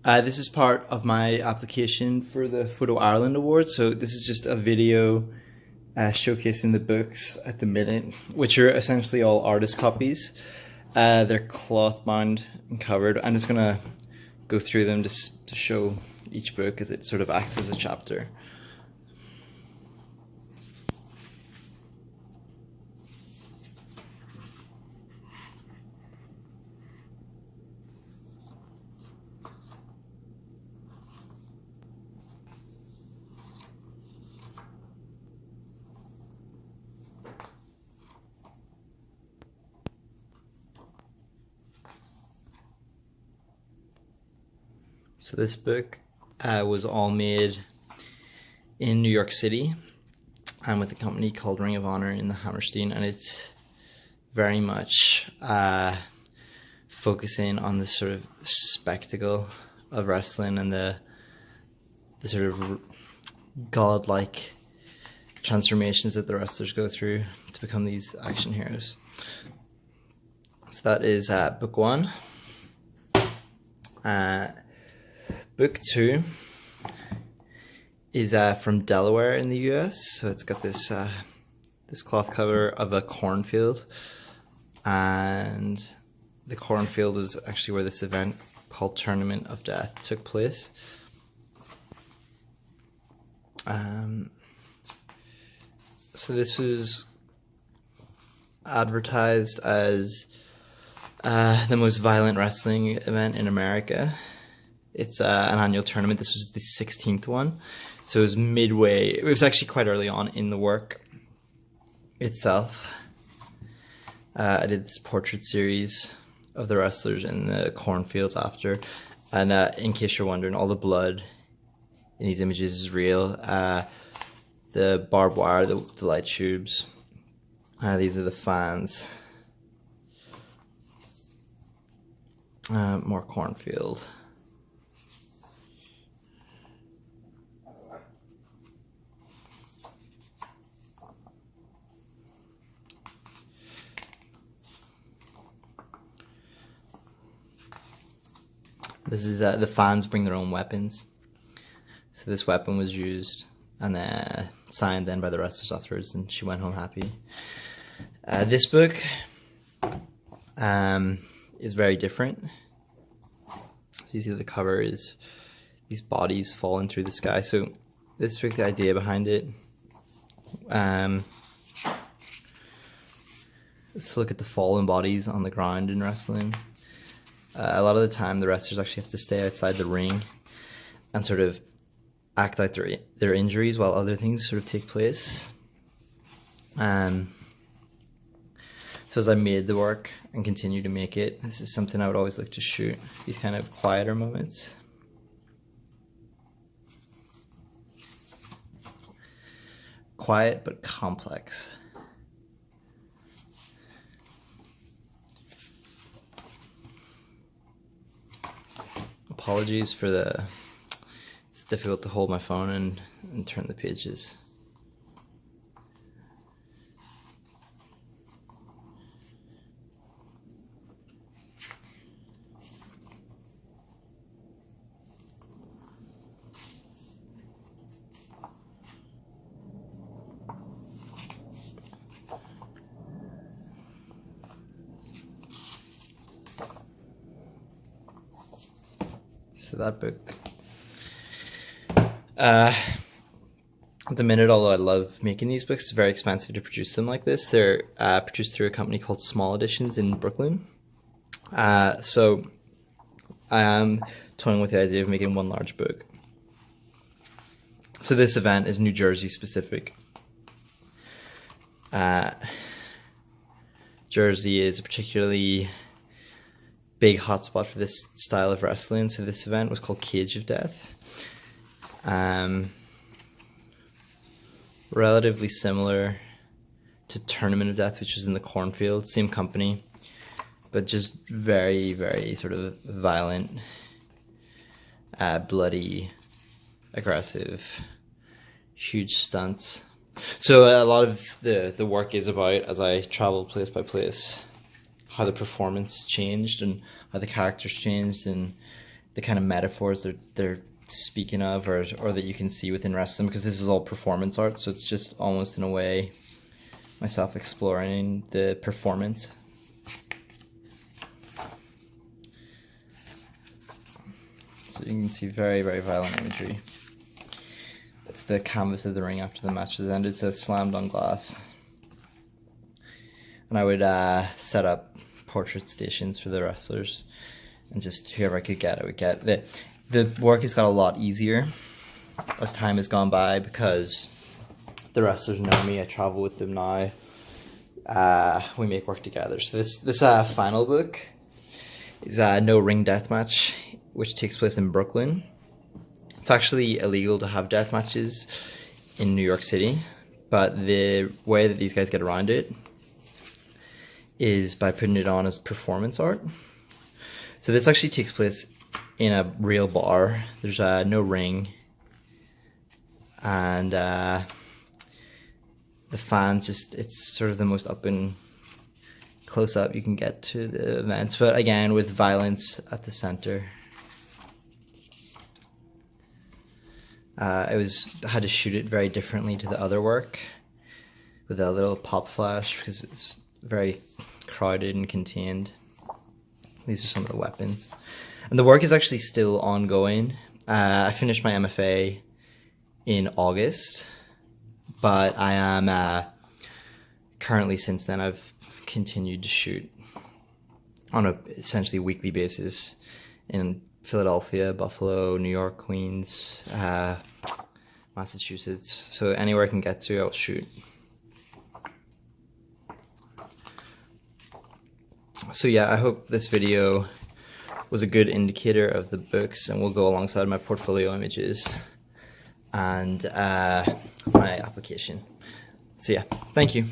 This is part of my application for the Photo Ireland Award. So this is just a video showcasing the books at the minute, which are essentially all artist copies. They're cloth bound and covered. I'm just gonna go through them just to show each book as it sort of acts as a chapter. So this book was all made in New York City and with a company called Ring of Honor in the Hammerstein, and it's very much focusing on this sort of spectacle of wrestling and the sort of godlike transformations that the wrestlers go through to become these action heroes. So that is book one. Book two is from Delaware in the US. So it's got this this cloth cover of a cornfield, and the cornfield is actually where this event called Tournament of Death took place. So this was advertised as the most violent wrestling event in America. It's an annual tournament. This was the 16th one. So it was midway. It was actually quite early on in the work itself. I did this portrait series of the wrestlers in the cornfields after. And in case you're wondering, all the blood in these images is real. The barbed wire, the light tubes. These are the fans. More cornfield. This is the fans bring their own weapons. So this weapon was used and signed then by the wrestlers afterwards, and she went home happy. This book is very different. So you see the cover is these bodies falling through the sky. So this book, the idea behind it, let's look at the fallen bodies on the ground in wrestling. A lot of the time the wrestlers actually have to stay outside the ring and sort of act out their injuries while other things sort of take place. So as I made the work and continue to make it, this is something I would always look to shoot, these kind of quieter moments. Quiet but complex. Apologies for it's difficult to hold my phone and turn the pages. So that book. At the minute, although I love making these books, it's very expensive to produce them like this. They're produced through a company called Small Editions in Brooklyn. So I am toying with the idea of making one large book. So this event is New Jersey specific. Jersey is a particularly big hotspot for this style of wrestling. So this event was called Cage of Death. Relatively similar to Tournament of Death, which was in the cornfield, same company, but just very, very sort of violent, bloody, aggressive, huge stunts. So a lot of the work is about, as I travel place by place, how the performance changed and how the characters changed, and the kind of metaphors they're speaking of, or that you can see within wrestling, because this is all performance art, so it's just almost in a way myself exploring the performance. So you can see very, very violent imagery. It's the canvas of the ring after the match has ended, so it's slammed on glass. And I would set up portrait stations for the wrestlers, and just whoever I could get, I would get. The work has got a lot easier as time has gone by, because the wrestlers know me. I travel with them now. We make work together. So this final book is No Ring Deathmatch, which takes place in Brooklyn. It's actually illegal to have death matches in New York City, but the way that these guys get around it is by putting it on as performance art. So this actually takes place in a real bar. There's no ring, and the fans it's sort of the most up and close up you can get to the events, but again with violence at the center. I had to shoot it very differently to the other work, with a little pop flash, because it's very crowded and contained. These are some of the weapons. And the work is actually still ongoing. I finished my MFA in August, but I am currently, since then, I've continued to shoot on a essentially weekly basis in Philadelphia, Buffalo, New York, Queens, Massachusetts. So anywhere I can get to, I'll shoot. So yeah, I hope this video was a good indicator of the books, and will go alongside my portfolio images and my application. So yeah, thank you.